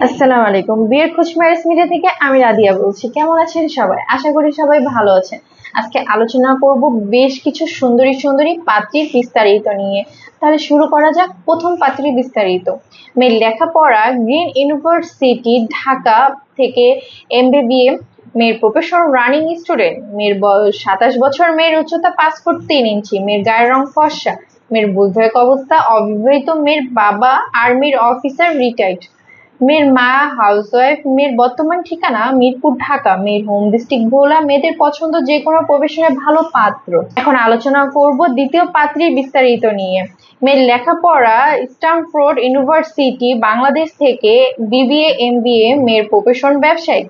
আসসালামু আলাইকুম। বিয়ের খোঁজ ম্যারেজ মিডিয়া থেকে আমি রাদিয়া বলছি। কেমন আছেন সবাই? আশা করি সবাই ভালো আছেন। আজকে আলোচনা করব বেশ কিছু সুন্দরী সুন্দরী পাত্রীর বিস্তারিত নিয়ে। তাহলে শুরু করা যাক। প্রথম পাত্রীর বিস্তারিত। মেয়ের লেখাপড়া গ্রিন ইউনিভার্সিটি ঢাকা থেকে এমবিএ বিএ। মেয়ের প্রফেশন রানিং স্টুডেন্ট। মেয়ের বয়স 27 বছর। মেয়ের উচ্চতা 5 ফুট 3 ইঞ্চি। মেয়ের গায়ের রং ফর্সা। মেয়ের বৈবাহিক অবস্থা অবিবাহিত। মেয়ের বাবা আর্মির অফিসার রিটায়ার্ড। মেয়ের মা হাউসওয়াইফ। মেয়ের বর্তমান ঠিকানা মিরপুর ঢাকা। মেয়ের হোম ডিস্ট্রিক্ট ভোলা। মেয়েদের পছন্দ যে কোনো প্রফেশনের ভালো পাত্র। এখন আলোচনা করব দ্বিতীয় পাত্রীর বিস্তারিত নিয়ে। মেয়ের লেখাপড়া স্ট্যানফোর্ড ইউনিভার্সিটি বাংলাদেশ থেকে বিবিএ এমবিএ। মেয়ের প্রফেশন ব্যবসায়ী।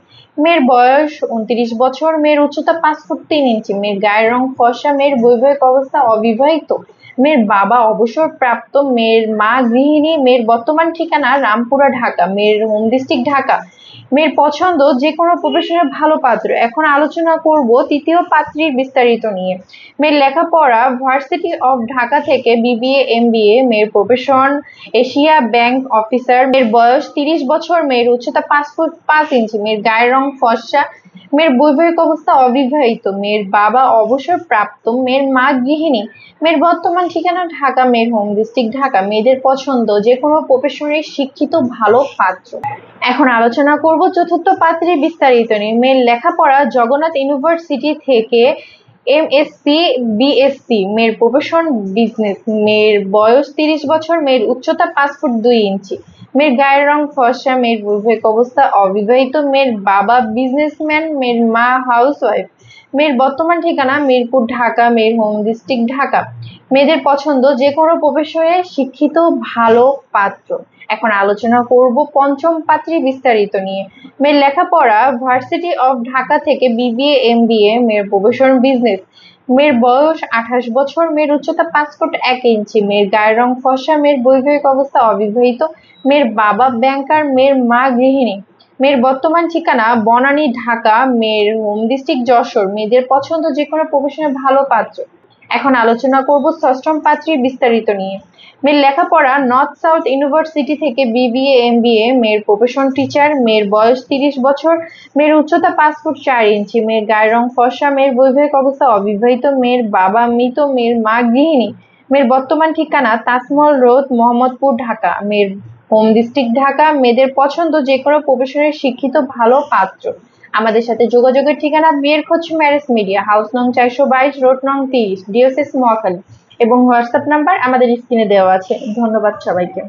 মেয়ের বয়স 29 বছর। মেয়ের উচ্চতা 5 ফুট 3 ইঞ্চি। মেয়ের গায়ের রং ফর্সা। মেয়ের বৈবাহিক অবস্থা অবিবাহিত। মেয়ের বাবা অবসরপ্রাপ্ত। মেয়ের মা গৃহিণী। মেয়ের বর্তমান ঠিকানা রামপুরা ঢাকা। মেয়ের হোম ডিস্ট্রিক্ট ঢাকা। মেয়ের পছন্দ যে কোনো প্রফেশনের ভালো পাত্র। এখন আলোচনা করব তৃতীয় পাত্রীর বিস্তারিত নিয়ে। মেয়ের লেখাপড়া ভার্সিটি অফ ঢাকা থেকে বিবিএ এমবিএ। মেয়ের প্রফেশন এশিয়া ব্যাংক অফিসার। মেয়ের বয়স 30 বছর। মেয়ের উচ্চতা 5 ফুট 5 ইঞ্চি। মেয়ের গায়ের রং ফর্সা। মেয়ের বৈবাহিক অবস্থা অবিবাহিত। মেয়ের বাবা অবসরপ্রাপ্ত। মেয়ের মা গৃহিণী। মেয়ের বর্তমান ঠিকানা ঢাকা। মেয়ের হোম ডিস্ট্রিক্ট ঢাকা। মেয়েদের পছন্দ যে কোনো প্রফেশনে শিক্ষিত ভালো পাত্র। এখন আলোচনা করব চতুর্থ পাত্রীর বিস্তারিত নিয়ে। মেয়ের লেখাপড়া জগন্নাথ ইউনিভার্সিটি থেকে এমএসসি বিএসসি। মেয়ের প্রফেশন বিজনেস। মেয়ের বয়স 30 বছর। মেয়ের উচ্চতা 5 ফুট 2 ইঞ্চি। মেয়ের গায়ের রং ফর্সা। মেয়ের বৈবাহিক অবস্থা অবিবাহিত। মেয়ের বাবা বিজনেসম্যান। মেয়ের মা হাউসওয়াইফ। মেয়ের বর্তমান ঠিকানা মিরপুর ঢাকা। মেয়ের হোম ডিস্ট্রিক্ট ঢাকা। মেয়েদের পছন্দ যে কোনো প্রফেশনে শিক্ষিত ভালো পাত্র। এখন আলোচনা করব পঞ্চম পাত্রীর বিস্তারিত নিয়ে। মেয়ের লেখাপড়া ভার্সিটি অফ ঢাকা থেকে বিবিএ এমবিএ। মেয়ের প্রফেশন বিজনেস। মেয়ের বয়স 28 বছর। মেয়ের উচ্চতা 5 ফুট 1 ইঞ্চি। মেয়ের গায়ের রং ফর্সা। মেয়ের বৈবাহিক অবস্থা অবিবাহিত। মেয়ের বাবা ব্যাংকার। মেয়ের মা গৃহিণী। মেয়ের বর্তমান ঠিকানা বনানী ঢাকা। মেয়ের হোম ডিস্ট্রিক্ট যশোর। মেয়েদের পছন্দ যে কোনো প্রফেশনে ভালো পাত্র। এখন আলোচনা করব ষষ্ঠম পাত্রীর বিস্তারিত নিয়ে। মেয়ের লেখাপড়া নর্থ সাউথ ইউনিভার্সিটি থেকে বিবিএ এমবিএ। মেয়ের প্রফেশন টিচার। মেয়ের বয়স 30 বছর। মেয়ের উচ্চতা 5 ফুট 4 ইঞ্চি। মেয়ের গায়ের রং ফর্সা। মেয়ের বৈবাহিক অবস্থা অবিবাহিত। মেয়ের বাবা মৃত। মেয়ের মা গৃহিণী। মেয়ের বর্তমান ঠিকানা তাজমহল রোড মোহাম্মদপুর ঢাকা। মেয়ের হোম ডিস্ট্রিক্ট ঢাকা। মেয়েদের পছন্দ যে কোনো প্রফেশনের শিক্ষিত ভালো পাত্র। আমাদের সাথে যোগাযোগের ঠিকানা বিয়ের খোঁজ ম্যারেজ মিডিয়া, হাউস নং 422, রোড নং 30, ডিওসিস মহাখালী এবং হোয়াটসঅ্যাপ নাম্বার আমাদের স্ক্রিনে দেওয়া আছে। ধন্যবাদ সবাইকে।